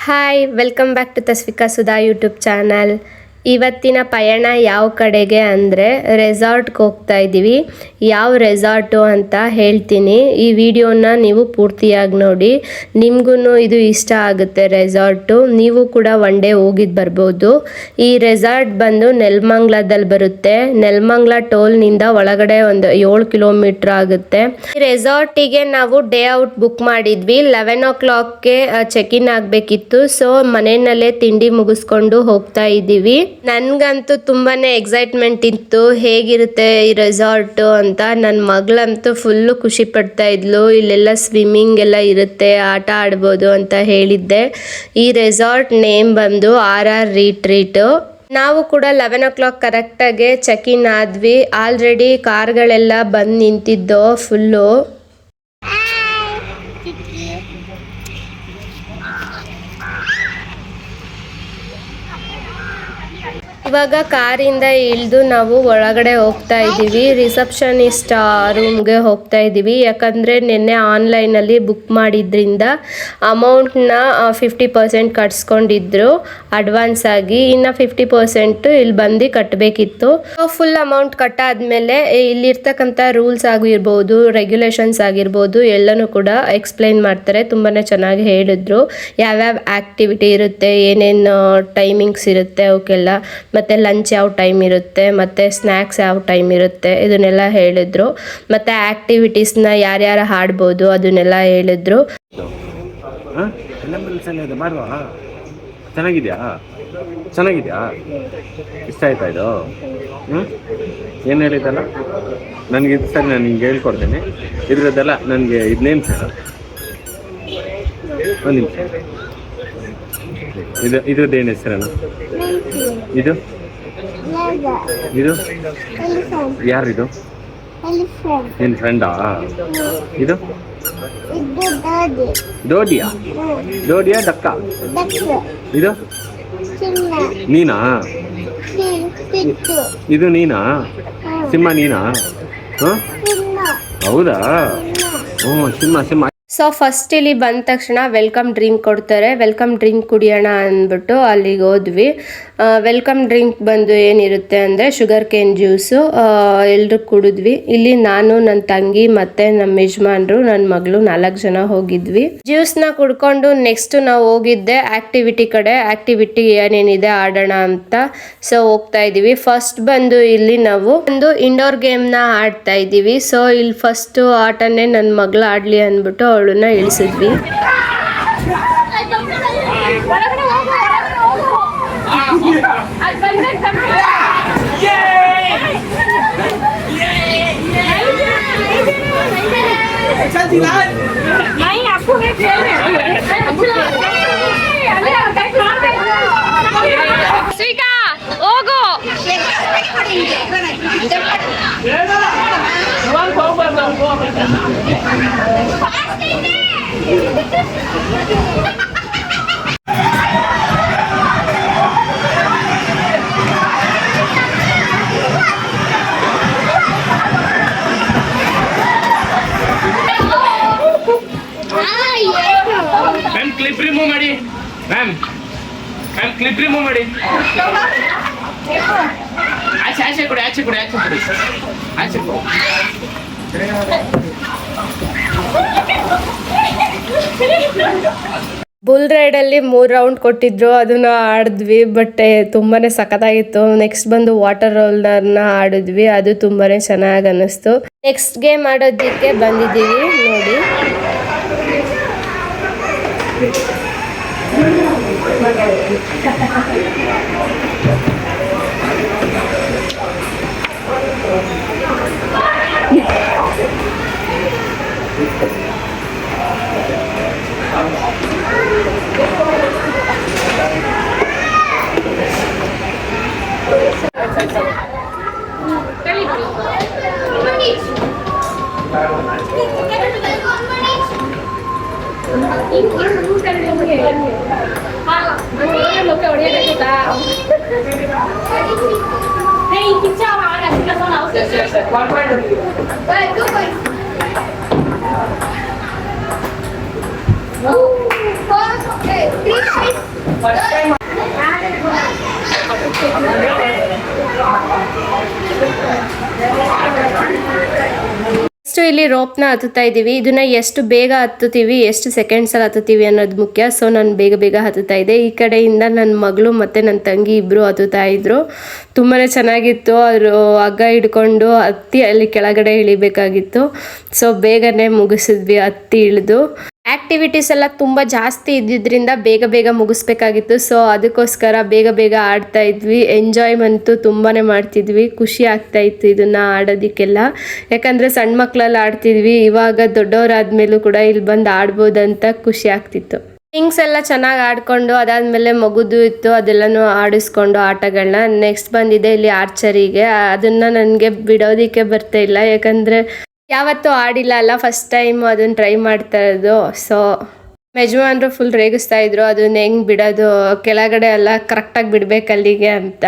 Hi welcome back to Tasvika Sudha YouTube channel. ಇವತ್ತಿನ ಪಯಣ ಯಾವ ಕಡೆಗೆ ಅಂದರೆ ರೆಸಾರ್ಟ್ಗೆ ಹೋಗ್ತಾ ಇದ್ದೀವಿ. ಯಾವ ರೆಸಾರ್ಟು ಅಂತ ಹೇಳ್ತೀನಿ, ಈ ವಿಡಿಯೋನ ನೀವು ಪೂರ್ತಿಯಾಗಿ ನೋಡಿ. ನಿಮಗೂ ಇದು ಇಷ್ಟ ಆಗುತ್ತೆ ರೆಸಾರ್ಟು, ನೀವು ಕೂಡ ಒನ್ ಡೇ ಹೋಗಿದ್ದು ಬರ್ಬೋದು. ಈ ರೆಸಾರ್ಟ್ ಬಂದು ನೆಲಮಂಗಲದಲ್ಲಿ ಬರುತ್ತೆ. ನೆಲಮಂಗಲ ಟೋಲ್ನಿಂದ ಒಳಗಡೆ ಒಂದು 7 ಕಿಲೋಮೀಟ್ರ್ ಆಗುತ್ತೆ. ಈ ರೆಸಾರ್ಟಿಗೆ ನಾವು ಡೇ ಔಟ್ ಬುಕ್ ಮಾಡಿದ್ವಿ. 11 o'clockಗೆ ಚೆಕ್ ಇನ್ ಆಗಬೇಕಿತ್ತು. ಸೊ ಮನೆಯಲ್ಲೇ ತಿಂಡಿ ಮುಗಿಸ್ಕೊಂಡು ಹೋಗ್ತಾ ಇದ್ದೀವಿ. ನನ್ಗಂತೂ ತುಂಬಾನೇ ಎಕ್ಸೈಟ್ಮೆಂಟ್ ಇತ್ತು, ಹೇಗಿರುತ್ತೆ ಈ ರೆಸಾರ್ಟ್ ಅಂತ. ನನ್ನ ಮಗಳಂತೂ ಫುಲ್ಲು ಖುಷಿ ಪಡ್ತಾ ಇದ್ಲು. ಇಲ್ಲೆಲ್ಲ ಸ್ವಿಮ್ಮಿಂಗ್ ಎಲ್ಲ ಇರುತ್ತೆ, ಆಟ ಆಡ್ಬೋದು ಅಂತ ಹೇಳಿದ್ದೆ. ಈ ರೆಸಾರ್ಟ್ ನೇಮ್ ಬಂದು RR ರಿಟ್ರೀಟ್. ನಾವು ಕೂಡ 11 o'clock ಕರೆಕ್ಟಾಗೆ ಚೆಕ್ ಇನ್ ಆದ್ವಿ. ಆಲ್ರೆಡಿ ಕಾರ್ಗಳೆಲ್ಲ ಬಂದು ನಿಂತಿದ್ದೋ ಫುಲ್ಲು. ಇವಾಗ ಕಾರಿಂದ ಇಳಿದು ನಾವು ಒಳಗಡೆ ಹೋಗ್ತಾ ಇದ್ದೀವಿ. ರಿಸೆಪ್ಷನಿಸ್ಟ್ ರೂಮ್ಗೆ ಹೋಗ್ತಾ ಇದ್ದೀವಿ. ಯಾಕಂದರೆ ನಿನ್ನೆ ಆನ್ಲೈನಲ್ಲಿ ಬುಕ್ ಮಾಡಿದ್ರಿಂದ ಅಮೌಂಟ್ನ 50% ಕಟ್ಸ್ಕೊಂಡಿದ್ರು ಅಡ್ವಾನ್ಸ್ ಆಗಿ. ಇನ್ನು 50% ಇಲ್ಲಿ ಬಂದು ಕಟ್ಟಬೇಕಿತ್ತು. ಫುಲ್ ಅಮೌಂಟ್ ಕಟ್ಟಾದ್ಮೇಲೆ ಇಲ್ಲಿರ್ತಕ್ಕಂಥ ರೂಲ್ಸ್ ಆಗಿರ್ಬೋದು, ರೆಗ್ಯುಲೇಷನ್ಸ್ ಆಗಿರ್ಬೋದು ಎಲ್ಲನೂ ಕೂಡ ಎಕ್ಸ್ಪ್ಲೈನ್ ಮಾಡ್ತಾರೆ. ತುಂಬಾ ಚೆನ್ನಾಗಿ ಹೇಳಿದ್ರು. ಯಾವ್ಯಾವ ಆ್ಯಕ್ಟಿವಿಟಿ ಇರುತ್ತೆ, ಏನೇನು ಟೈಮಿಂಗ್ಸ್ ಇರುತ್ತೆ ಅವಕ್ಕೆಲ್ಲ, ಮತ್ತು ಲಂಚ್ ಯಾವ ಟೈಮ್ ಇರುತ್ತೆ, ಮತ್ತು ಸ್ನ್ಯಾಕ್ಸ್ ಯಾವ ಟೈಮ್ ಇರುತ್ತೆ, ಇದನ್ನೆಲ್ಲ ಹೇಳಿದ್ರು. ಮತ್ತು ಆ್ಯಕ್ಟಿವಿಟೀಸ್ನ ಯಾರ್ಯಾರು ಹಾಡ್ಬೋದು ಅದನ್ನೆಲ್ಲ ಹೇಳಿದ್ರು. ಚೆನ್ನಾಗಿದೆಯಾ ಇಷ್ಟ ಆಯ್ತಾ ಇದು? ಏನು ಹೇಳಿದ್ದಲ್ಲ ನನಗೆ ಇದು ಸರಿ, ನಾನು ನಿಮ್ಗೆ ಹೇಳ್ಕೊಡ್ತೇನೆ. ಇದ್ರದ್ದೆಲ್ಲ ನನಗೆ ಇದನ್ನೇನು ಸರ್, ಒಂದು ನಿಮಿಷ. ಇದ್ರದ್ದೇನು ಹೆಸರಣ್ಣ? ಇದು ಯಾರಿದು? ನಿನ್ನ ಫ್ರೆಂಡಾ? ಇದು ಡೋಡಿಯಾ ಡಕ್ಕ? ಇದು ನೀನಾ? ಇದು ನೀನಾ? ಸಿಂಹ ನೀನಾ? ಹೌದಾ? ಹ್ಞೂ, ಸಿಂಹ. ಸೊ ಫಸ್ಟ್ ಇಲ್ಲಿ ಬಂದ ತಕ್ಷಣ ವೆಲ್ಕಮ್ ಡ್ರಿಂಕ್ ಕೊಡ್ತಾರೆ. ವೆಲ್ಕಮ್ ಡ್ರಿಂಕ್ ಕುಡಿಯೋಣ ಅಂದ್ಬಿಟ್ಟು ಅಲ್ಲಿಗೆ ಹೋದ್ವಿ. ವೆಲ್ಕಮ್ ಡ್ರಿಂಕ್ ಬಂದು ಏನಿರುತ್ತೆ ಅಂದರೆ ಶುಗರ್ ಕೇನ್ ಜ್ಯೂಸು ಎಲ್ಲರೂ ಕುಡಿದ್ವಿ. ಇಲ್ಲಿ ನಾನು, ನನ್ನ ತಂಗಿ ಮತ್ತು ನಮ್ಮ ಯಜಮಾನ್ರು, ನನ್ನ ಮಗಳು 4 ಜನ ಹೋಗಿದ್ವಿ. ಜ್ಯೂಸ್ನ ಕುಡ್ಕೊಂಡು ನೆಕ್ಸ್ಟ್ ನಾವು ಹೋಗಿದ್ದೆ ಆ್ಯಕ್ಟಿವಿಟಿ ಕಡೆ. ಆ್ಯಕ್ಟಿವಿಟಿ ಏನೇನಿದೆ ಆಡೋಣ ಅಂತ ಸೊ ಹೋಗ್ತಾ ಇದ್ದೀವಿ. ಫಸ್ಟ್ ಬಂದು ಇಲ್ಲಿ ನಾವು ಒಂದು ಇಂಡೋರ್ ಗೇಮ್ನ ಆಡ್ತಾ ಇದ್ದೀವಿ. ಸೊ ಇಲ್ಲಿ ಫಸ್ಟು ಆಟನೇ ನನ್ನ ಮಗಳು ಆಡಲಿ ಅಂದ್ಬಿಟ್ಟು ಅವಳನ್ನ ಇಳಿಸಿದ್ವಿ. ಕ್ಲಿಪ್ ರಿಮೂವ್ ಮಾಡಿ ಮ್ಯಾಮ್, ಕ್ಲಿಪ್ ರಿಮೂವ್ ಮಾಡಿ. ಆಚೆ ಕೊಡಿ. ಬುಲ್ ರೈಡಲ್ಲಿ 3 ರೌಂಡ್ ಕೊಟ್ಟಿದ್ರು, ಅದನ್ನು ಆಡಿದ್ವಿ. ಬಟ್ ತುಂಬಾ ಸಖತ್ತಾಗಿತ್ತು. ನೆಕ್ಸ್ಟ್ ಬಂದು ವಾಟರ್ ರೋಲರ್ನ ಆಡಿದ್ವಿ, ಅದು ತುಂಬಾ ಚೆನ್ನಾಗಿ ಅನ್ನಿಸ್ತು. ನೆಕ್ಸ್ಟ್ ಗೇಮ್ ಆಡೋದಕ್ಕೆ ಬಂದಿದ್ದೀವಿ ನೋಡಿ. Okay, 3 ನೆಕ್ಸ್ಟು ಇಲ್ಲಿ ರೋಪ್ನ ಹತ್ತುತ್ತಾ ಇದ್ದೀವಿ. ಇದನ್ನ ಎಷ್ಟು ಬೇಗ ಹತ್ತುತ್ತೀವಿ, ಎಷ್ಟು ಸೆಕೆಂಡ್ಸಲ್ಲಿ ಹತ್ತುತ್ತೀವಿ ಅನ್ನೋದು ಮುಖ್ಯ. ಸೊ ನಾನು ಬೇಗ ಹತ್ತುತ್ತಾ ಇದ್ದೆ. ಈ ಕಡೆಯಿಂದ ನನ್ನ ಮಗಳು ಮತ್ತು ನನ್ನ ತಂಗಿ ಇಬ್ಬರು ಹತ್ತುತ್ತಾ ಇದ್ರು. ತುಂಬಾ ಚೆನ್ನಾಗಿತ್ತು. ಅವರು ಹಗ್ಗ ಹಿಡ್ಕೊಂಡು ಹತ್ತಿ ಅಲ್ಲಿ ಕೆಳಗಡೆ ಇಳಿಬೇಕಾಗಿತ್ತು. ಸೊ ಬೇಗನೆ ಮುಗಿಸಿದ್ವಿ ಹತ್ತಿ ಇಳಿದು. ಆ್ಯಕ್ಟಿವಿಟೀಸ್ ಎಲ್ಲ ತುಂಬ ಜಾಸ್ತಿ ಇದ್ದಿದ್ದರಿಂದ ಬೇಗ ಮುಗಿಸ್ಬೇಕಾಗಿತ್ತು. ಸೊ ಅದಕ್ಕೋಸ್ಕರ ಬೇಗ ಆಡ್ತಾ ಇದ್ವಿ. ಎಂಜಾಯ್ಮೆಂಟು ತುಂಬಾ ಮಾಡ್ತಿದ್ವಿ. ಖುಷಿ ಆಗ್ತಾ ಇತ್ತು ಇದನ್ನು ಆಡೋದಕ್ಕೆಲ್ಲ. ಯಾಕಂದರೆ ಸಣ್ಣ ಮಕ್ಕಳೆಲ್ಲ ಆಡ್ತಿದ್ವಿ. ಇವಾಗ ದೊಡ್ಡವರಾದ್ಮೇಲೂ ಕೂಡ ಇಲ್ಲಿ ಬಂದು ಆಡ್ಬೋದಂತ ಖುಷಿ ಆಗ್ತಿತ್ತು. ಥಿಂಗ್ಸ್ ಎಲ್ಲ ಚೆನ್ನಾಗಿ ಆಡ್ಕೊಂಡು ಅದಾದಮೇಲೆ ಮಗುದು ಇತ್ತು, ಅದೆಲ್ಲನೂ ಆಡಿಸ್ಕೊಂಡು ಆಟಗಳನ್ನ. ನೆಕ್ಸ್ಟ್ ಬಂದಿದೆ ಇಲ್ಲಿ ಆರ್ಚರಿಗೆ. ಅದನ್ನು ನನಗೆ ಬಿಡೋದಕ್ಕೆ ಬರ್ತಾ ಇಲ್ಲ, ಯಾಕಂದರೆ ಯಾವತ್ತೂ ಆಡಿಲ್ಲ ಅಲ್ಲ, ಫಸ್ಟ್ ಟೈಮ್ ಅದನ್ನು ಟ್ರೈ ಮಾಡ್ತಾ ಇರೋದು. ಸೊ ಯಜಮಾನ್ರು ಫುಲ್ ರೇಗಿಸ್ತಾ ಇದ್ರು, ಅದನ್ನ ಹೆಂಗೆ ಬಿಡೋದು, ಕೆಳಗಡೆ ಎಲ್ಲ ಕರೆಕ್ಟಾಗಿ ಬಿಡಬೇಕು ಅಲ್ಲಿಗೆ ಅಂತ.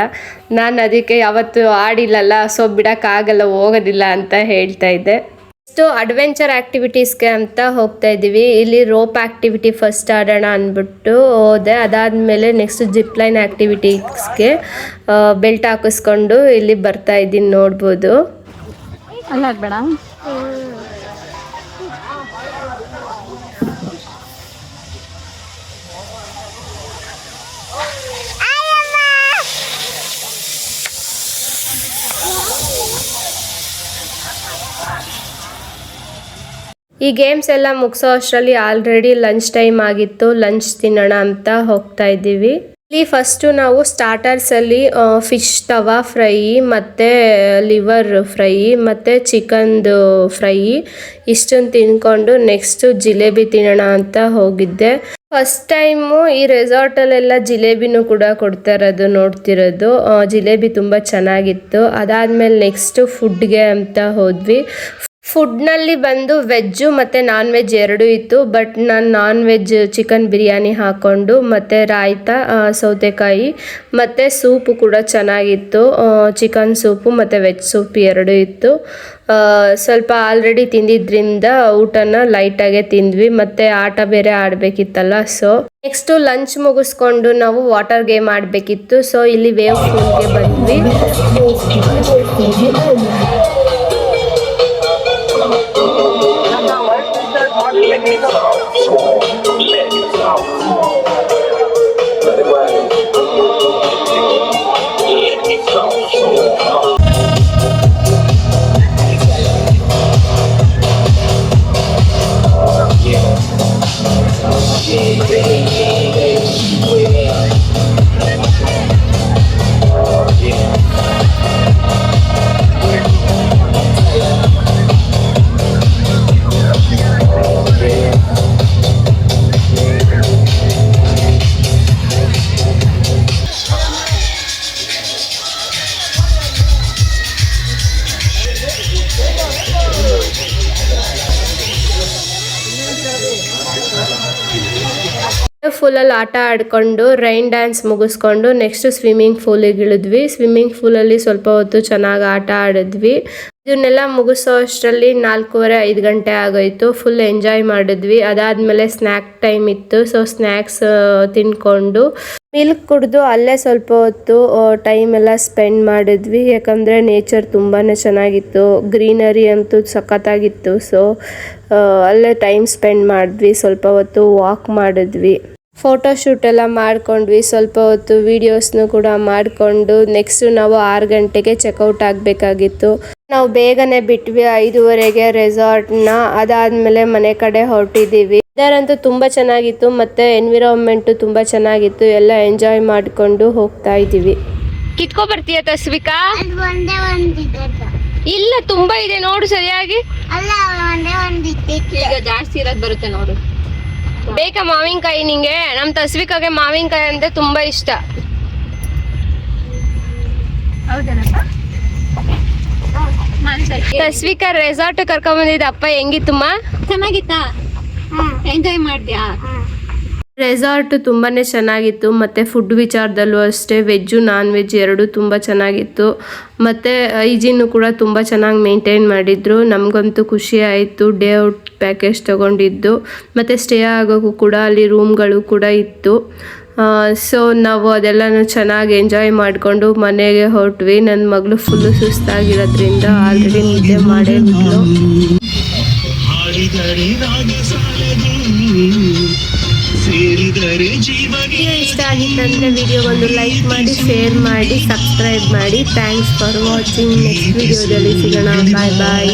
ನಾನು ಅದಕ್ಕೆ ಯಾವತ್ತೂ ಆಡಿಲ್ಲಲ್ಲ, ಸೊ ಬಿಡೋಕ್ಕಾಗಲ್ಲ, ಹೋಗೋದಿಲ್ಲ ಅಂತ ಹೇಳ್ತಾ ಇದ್ದೆ. ನೆಕ್ಸ್ಟು ಅಡ್ವೆಂಚರ್ ಆ್ಯಕ್ಟಿವಿಟೀಸ್ಗೆ ಅಂತ ಹೋಗ್ತಾ ಇದ್ದೀವಿ. ಇಲ್ಲಿ ರೋಪ್ ಆ್ಯಕ್ಟಿವಿಟಿ ಫಸ್ಟ್ ಆಡೋಣ ಅಂದ್ಬಿಟ್ಟು ಹೋದೆ. ಅದಾದಮೇಲೆ ನೆಕ್ಸ್ಟ್ ಜಿಪ್ಲೈನ್ ಆ್ಯಕ್ಟಿವಿಟೀಸ್ಗೆ ಬೆಲ್ಟ್ ಹಾಕಿಸ್ಕೊಂಡು ಇಲ್ಲಿ ಬರ್ತಾ ಇದ್ದೀನಿ, ನೋಡ್ಬೋದು. ಅಲ್ಲಾಡ್ಬೇಡ. ಈ ಗೇಮ್ಸ್ ಎಲ್ಲ ಮುಗಿಸೋ ಅಷ್ಟರಲ್ಲಿ ಆಲ್ರೆಡಿ ಲಂಚ್ ಟೈಮ್ ಆಗಿತ್ತು. ಲಂಚ್ ತಿನ್ನೋಣ ಅಂತ ಹೋಗ್ತಾ ಇದ್ದೀವಿ. ಇಲ್ಲಿ ಫಸ್ಟು ನಾವು ಸ್ಟಾರ್ಟರ್ಸಲ್ಲಿ ಫಿಶ್ ತವಾ ಫ್ರೈ ಮತ್ತು ಲಿವರ್ ಫ್ರೈ ಮತ್ತು ಚಿಕನ್ದು ಫ್ರೈ ಇಷ್ಟನ್ನು ತಿನ್ಕೊಂಡು ನೆಕ್ಸ್ಟು ಜಿಲೇಬಿ ತಿನ್ನೋಣ ಅಂತ ಹೋಗಿದ್ದೆ. ಫಸ್ಟ್ ಟೈಮು ಈ ರೆಸಾರ್ಟಲ್ಲೆಲ್ಲ ಜಿಲೇಬಿನೂ ಕೂಡ ಕೊಡ್ತಾ ಇರೋದು ನೋಡ್ತಿರೋದು. ಜಿಲೇಬಿ ತುಂಬ ಚೆನ್ನಾಗಿತ್ತು. ಅದಾದಮೇಲೆ ನೆಕ್ಸ್ಟು ಫುಡ್ಗೆ ಅಂತ ಹೋದ್ವಿ. ಫುಡ್ನಲ್ಲಿ ಬಂದು ವೆಜ್ಜು ಮತ್ತು ನಾನ್ ವೆಜ್ ಎರಡೂ ಇತ್ತು. ಬಟ್ ನಾನು ನಾನ್ ವೆಜ್ ಚಿಕನ್ ಬಿರಿಯಾನಿ ಹಾಕ್ಕೊಂಡು ಮತ್ತು ರಾಯ್ತಾ, ಸೌತೆಕಾಯಿ ಮತ್ತು ಸೂಪು ಕೂಡ ಚೆನ್ನಾಗಿತ್ತು. ಚಿಕನ್ ಸೂಪು ಮತ್ತು ವೆಜ್ ಸೂಪ್ ಎರಡೂ ಇತ್ತು. ಸ್ವಲ್ಪ ಆಲ್ರೆಡಿ ತಿಂದಿದ್ರಿಂದ ಊಟನ ಲೈಟಾಗೆ ತಿಂದ್ವಿ, ಮತ್ತು ಆಟ ಬೇರೆ ಆಡಬೇಕಿತ್ತಲ್ಲ. ಸೊ ನೆಕ್ಸ್ಟು ಲಂಚ್ ಮುಗಿಸ್ಕೊಂಡು ನಾವು ವಾಟರ್ ಗೇಮ್ ಆಡಬೇಕಿತ್ತು. ಸೊ ಇಲ್ಲಿ ವೇವ್ ಪೂಲ್ಗೆ ಬಂದ್ವಿ. ಫೂಲಲ್ಲಿ ಆಟ ಆಡಿಕೊಂಡು ರೈನ್ ಡ್ಯಾನ್ಸ್ ಮುಗಿಸ್ಕೊಂಡು ನೆಕ್ಸ್ಟ್ ಸ್ವಿಮ್ಮಿಂಗ್ ಪೂಲಿಗೆ ಇಳಿದ್ವಿ. ಸ್ವಿಮ್ಮಿಂಗ್ ಪೂಲಲ್ಲಿ ಸ್ವಲ್ಪ ಹೊತ್ತು ಚೆನ್ನಾಗಿ ಆಟ ಆಡಿದ್ವಿ. ಇದನ್ನೆಲ್ಲ ಮುಗಿಸೋ ಅಷ್ಟರಲ್ಲಿ 4:30-5 ಗಂಟೆ ಆಗೋಯ್ತು. ಫುಲ್ ಎಂಜಾಯ್ ಮಾಡಿದ್ವಿ. ಅದಾದಮೇಲೆ ಸ್ನ್ಯಾಕ್ ಟೈಮ್ ಇತ್ತು. ಸೊ ಸ್ನ್ಯಾಕ್ಸ್ ತಿನ್ಕೊಂಡು ಮಿಲ್ಕ್ ಕುಡಿದು ಅಲ್ಲೇ ಸ್ವಲ್ಪ ಹೊತ್ತು ಟೈಮ್ ಎಲ್ಲ ಸ್ಪೆಂಡ್ ಮಾಡಿದ್ವಿ. ಯಾಕಂದರೆ ನೇಚರ್ ತುಂಬಾ ಚೆನ್ನಾಗಿತ್ತು, ಗ್ರೀನರಿ ಅಂತೂ ಸಖತ್ತಾಗಿತ್ತು. ಸೊ ಅಲ್ಲೇ ಟೈಮ್ ಸ್ಪೆಂಡ್ ಮಾಡಿದ್ವಿ, ಸ್ವಲ್ಪ ಹೊತ್ತು ವಾಕ್ ಮಾಡಿದ್ವಿ, ಫೋಟೋಶೂಟ್ ಎಲ್ಲ ಮಾಡ್ಕೊಂಡ್ವಿ, ಸ್ವಲ್ಪ ಹೊತ್ತು ವೀಡಿಯೋಸ್ನು ಕೂಡ ಮಾಡಿಕೊಂಡು ನೆಕ್ಸ್ಟ್ ನಾವು 6 ಗಂಟೆಗೆ ಚೆಕ್ಔಟ್ ಆಗಬೇಕಾಗಿತ್ತು. ನಾವು ಬೇಗನೆ ಬಿಟ್ವಿ 5:30ಗೆ ರೆಸಾರ್ಟ್ನ. ಅದಾದಮೇಲೆ ಮನೆ ಕಡೆ ಹೊರಟಿದ್ದೀವಿ. ಇದರಂತೂ ತುಂಬ ಚೆನ್ನಾಗಿತ್ತು ಮತ್ತು ಎನ್ವಿರಾನ್ಮೆಂಟು ತುಂಬ ಚೆನ್ನಾಗಿತ್ತು. ಎಲ್ಲ ಎಂಜಾಯ್ ಮಾಡಿಕೊಂಡು ಹೋಗ್ತಾ ಇದ್ದೀವಿ. ಕಿತ್ಕೊ ಬರ್ತೀಯ ತಸ್ವಿಕಾ? ಇಲ್ಲ, ತುಂಬ ಇದೆ ನೋಡು ಸರಿಯಾಗಿ. ಈಗ ಜಾಸ್ತಿ ಇರೋದು ಬರುತ್ತೆ ನೋಡು. ಬೇಕಾ ಮಾವಿನಕಾಯಿ ನಿಂಗೆ? ನಮ್ಮ ತಸ್ವಿಕಾಗೆ ಮಾವಿನಕಾಯಿ ಅಂದ್ರೆ ತುಂಬಾ ಇಷ್ಟ. ತಸ್ವಿಕಾ ರೆಸಾರ್ಟ್ ಕರ್ಕೊಂಡ್ ಬಂದಿದ್ದ ಅಪ್ಪ, ಹೆಂಗಿತ್ತಮ್ಮ? ಚೆನ್ನಾಗಿತ್ತಾ? ಎಂಜಾಯ್ ಮಾಡ್ದ್ಯಾ? ರೆಸಾರ್ಟ್ ತುಂಬಾ ಚೆನ್ನಾಗಿತ್ತು ಮತ್ತು ಫುಡ್ ವಿಚಾರದಲ್ಲೂ ಅಷ್ಟೇ, ವೆಜ್ಜು ನಾನ್ ವೆಜ್ ಎರಡೂ ತುಂಬ ಚೆನ್ನಾಗಿತ್ತು. ಮತ್ತು ಹೈಜೀನು ಕೂಡ ತುಂಬ ಚೆನ್ನಾಗಿ ಮೇಂಟೈನ್ ಮಾಡಿದ್ರು. ನಮಗಂತೂ ಖುಷಿ ಆಯಿತು. ಡೇ ಔಟ್ ಪ್ಯಾಕೇಜ್ ತೊಗೊಂಡಿದ್ದು ಮತ್ತು ಸ್ಟೇ ಆಗೋಕ್ಕೂ ಕೂಡ ಅಲ್ಲಿ ರೂಮ್ಗಳು ಕೂಡ ಇತ್ತು. ಸೊ ನಾವು ಅದೆಲ್ಲನೂ ಚೆನ್ನಾಗಿ ಎಂಜಾಯ್ ಮಾಡಿಕೊಂಡು ಮನೆಗೆ ಹೊರಟ್ವಿ. ನನ್ನ ಮಗಳು ಫುಲ್ಲು ಸುಸ್ತಾಗಿರೋದ್ರಿಂದ ಆಲ್ರೆಡಿ ನಿದ್ದೆ ಮಾಡೇ ಬಿಟ್ಲು. ವಿಡಿಯೋ ಇಷ್ಟ ಆಗಿತ್ತಂದರೆ ವಿಡಿಯೋಗೊಂದು ಲೈಕ್ ಮಾಡಿ, ಶೇರ್ ಮಾಡಿ, ಸಬ್ಸ್ಕ್ರೈಬ್ ಮಾಡಿ. Thanks for watching. ನೆಕ್ಸ್ಟ್ ವಿಡಿಯೋದಲ್ಲಿ ಸಿಗೋಣ. ಬಾಯ್ ಬಾಯ್.